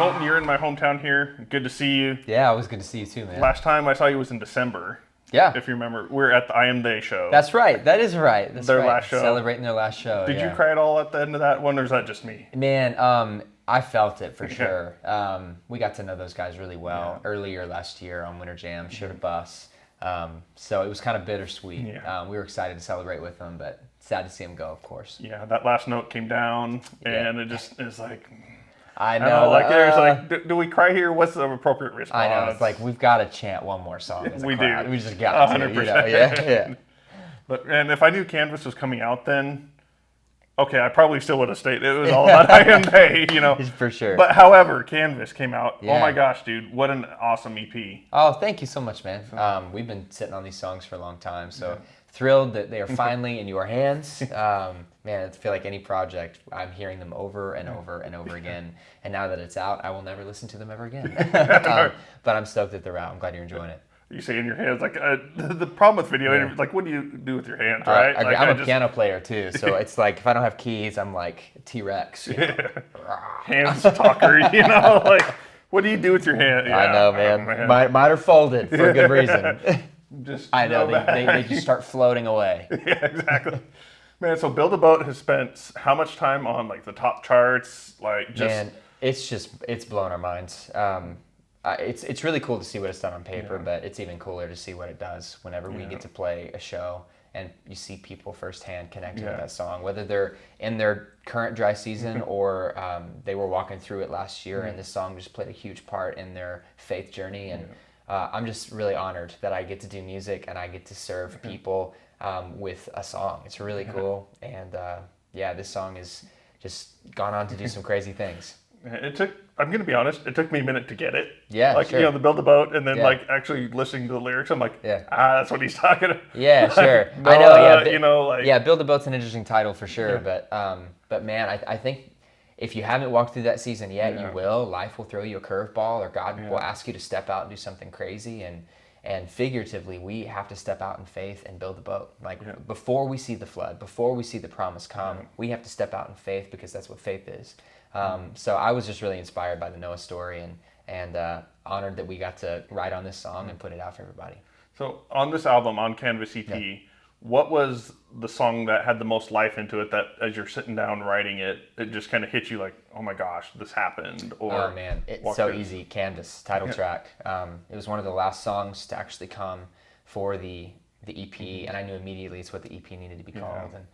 Colton, you're in my hometown here. Good to see you. Yeah, it was good to see you too, man. Last time I saw you was in December. Yeah. If you remember, we were at the I Am They show. That's right. That is right. That's Their right. last show. Celebrating their last show. Did you cry at all at the end of that one, or is that just me? Man, I felt it for sure. We got to know those guys really well earlier last year on Winter Jam. Shared a bus. So it was kind of bittersweet. Yeah. We were excited to celebrate with them, but sad to see them go, of course. Yeah, that last note came down, and it just is like... I know. There's like, do we cry here? What's the appropriate response? I know. It's like, we've got to chant one more song as a we crowd. do. We just got 100%. to. You know? Yeah. And if I knew Canvas was coming out then, okay, I probably still would have stayed. It was all about I Am They, you know. For sure. But however, Canvas came out. Yeah. Oh my gosh, dude. What an awesome EP. Oh, thank you so much, man. We've been sitting on these songs for a long time, so thrilled that they are finally in your hands. Man, I feel like any project, I'm hearing them over and over and over again. And now that it's out, I will never listen to them ever again. But I'm stoked that they're out. I'm glad you're enjoying it. You say in your hands, like the problem with video interviews, like what do you do with your hands, right? Like, I'm a piano player too, so it's like if I don't have keys, I'm like T-Rex. Hands talker, you know, like what do you do with your hand? Yeah, I know, man. Mine are folded for a good reason. I know, they just start floating away. Yeah, exactly. Man, so Build a Boat has spent how much time on like the top charts? Like just Man, it's blown our minds. It's really cool to see what it's done on paper, but it's even cooler to see what it does whenever we get to play a show and you see people firsthand connecting with that song, whether they're in their current dry season or they were walking through it last year and this song just played a huge part in their faith journey. And I'm just really honored that I get to do music and I get to serve people with a song. It's really cool. And this song has just gone on to do some crazy things. I'm going to be honest, it took me a minute to get it. Yeah, like, sure. you know, the Build a Boat, and then, like, actually listening to the lyrics, I'm like, that's what he's talking about. Yeah, sure. No, I know, yeah. You know, like... Yeah, Build a Boat's an interesting title for sure, but man, I think if you haven't walked through that season yet, you will. Life will throw you a curveball, or God will ask you to step out and do something crazy, and figuratively, we have to step out in faith and build the boat. Like, before we see the flood, before we see the promise come, we have to step out in faith because that's what faith is. So I was just really inspired by the Noah story and honored that we got to write on this song and put it out for everybody. So on this album, on Canvas EP, what was the song that had the most life into it that as you're sitting down writing it, it just kind of hit you like, oh my gosh, this happened? Or oh man, it's so easy. Canvas, title track. It was one of the last songs to actually come for the EP, and I knew immediately it's what the EP needed to be called. And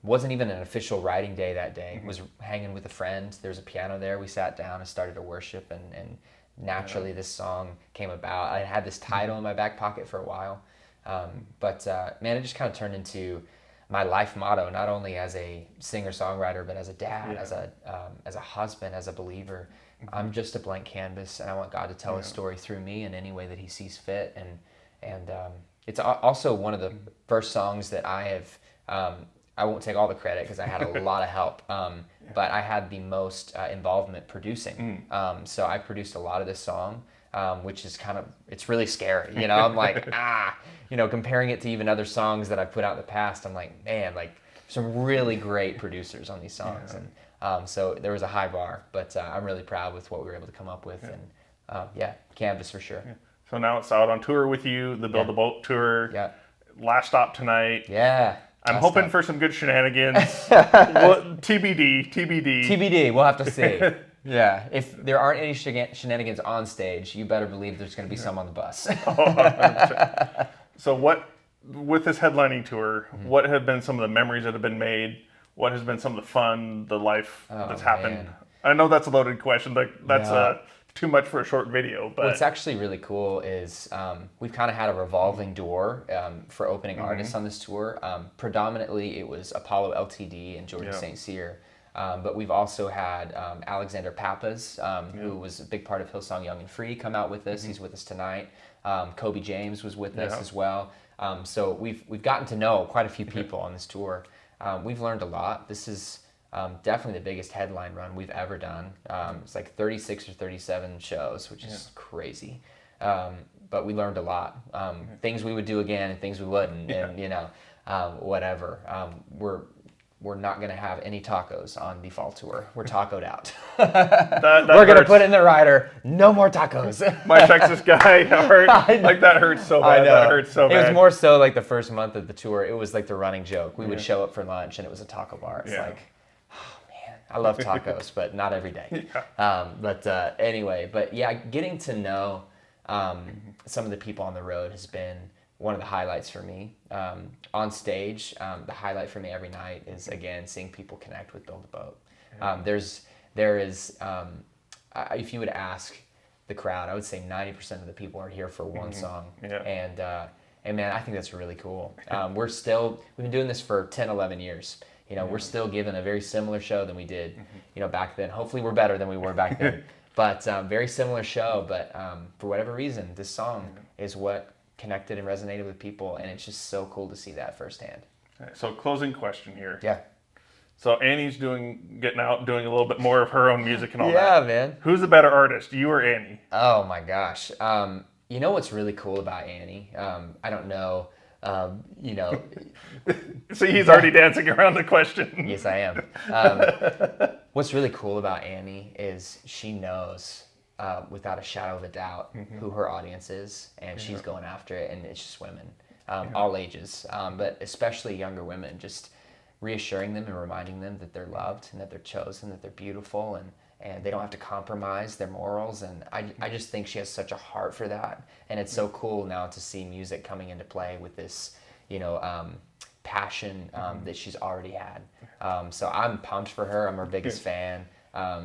wasn't even an official writing day that day. Was hanging with a friend. There was a piano there. We sat down and started to worship, and naturally this song came about. I had this title in my back pocket for a while, but man, it just kind of turned into my life motto, not only as a singer-songwriter, but as a dad, as a husband, as a believer. I'm just a blank canvas, and I want God to tell His story through me in any way that He sees fit. And it's also one of the first songs that I have. I won't take all the credit because I had a lot of help, but I had the most involvement producing. So I produced a lot of this song, which is it's really scary. You know, I'm like, comparing it to even other songs that I've put out in the past, I'm like, man, like some really great producers on these songs. And so there was a high bar, but I'm really proud with what we were able to come up with. And Canvas for sure. So now it's out on tour with you, the Build a Boat tour. Yeah. Last stop tonight. Yeah. I'm hoping for some good shenanigans. TBD. TBD. We'll have to see. Yeah. If there aren't any shenanigans on stage, you better believe there's going to be some on the bus. 100%. So with this headlining tour, what have been some of the memories that have been made? What has been some of the fun, the life that's happened? Man. I know that's a loaded question. That's too much for a short video. But what's actually really cool is we've kind of had a revolving door for opening artists on this tour. Predominantly, it was Apollo LTD and Jordan St. Cyr. But we've also had Alexander Pappas, who was a big part of Hillsong Young and Free, come out with us. He's with us tonight. Kobe James was with us as well. So we've gotten to know quite a few people on this tour. We've learned a lot. This is definitely the biggest headline run we've ever done. It's like 36 or 37 shows, which is crazy. But we learned a lot. Things we would do again and things we wouldn't, and whatever. we're not going to have any tacos on the fall tour. We're tacoed out. That We're going to hurts. put in the rider, no more tacos. My Texas guy, like that hurts so bad. I know. That hurts so It bad. was more so like the first month of the tour. It was like the running joke. We would show up for lunch and it was a taco bar. It's like, oh man, I love tacos, but not every day. Anyway, but yeah, getting to know some of the people on the road has been one of the highlights for me. On stage, the highlight for me every night is, again, seeing people connect with Build a Boat. If you would ask the crowd, I would say 90% of the people are here for one song. Yeah. And man, I think that's really cool. We've been doing this for 10, 11 years. We're still giving a very similar show than we did, back then. Hopefully we're better than we were back then. But very similar show. But for whatever reason, this song is what connected and resonated with people, and it's just so cool to see that firsthand. So closing question here. Yeah. So Annie's getting out, doing a little bit more of her own music and all that. Yeah, man. Who's the better artist, you or Annie? Oh my gosh. You know what's really cool about Annie? I don't know. See, he's already dancing around the question. Yes, I am. What's really cool about Annie is she knows without a shadow of a doubt who her audience is, and she's going after it, and it's just women, all ages, but especially younger women, just reassuring them and reminding them that they're loved and that they're chosen, that they're beautiful, and they don't have to compromise their morals. And I just think she has such a heart for that, and it's so cool now to see music coming into play with this, passion that she's already had. So I'm pumped for her. I'm her biggest fan.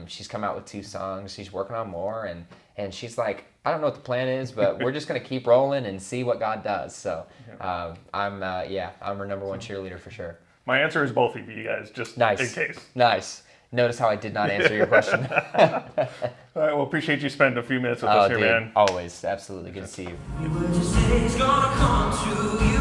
She's come out with 2 songs. She's working on more, and she's like, I don't know what the plan is, but we're just gonna keep rolling and see what God does. So I'm her number 1 cheerleader for sure. My answer is both of you guys, just Nice. in case. Nice. Notice how I did not answer your question. All right, well, appreciate you spending a few minutes with us here, dude, man. always, absolutely. Good to see you. What you say is gonna come true.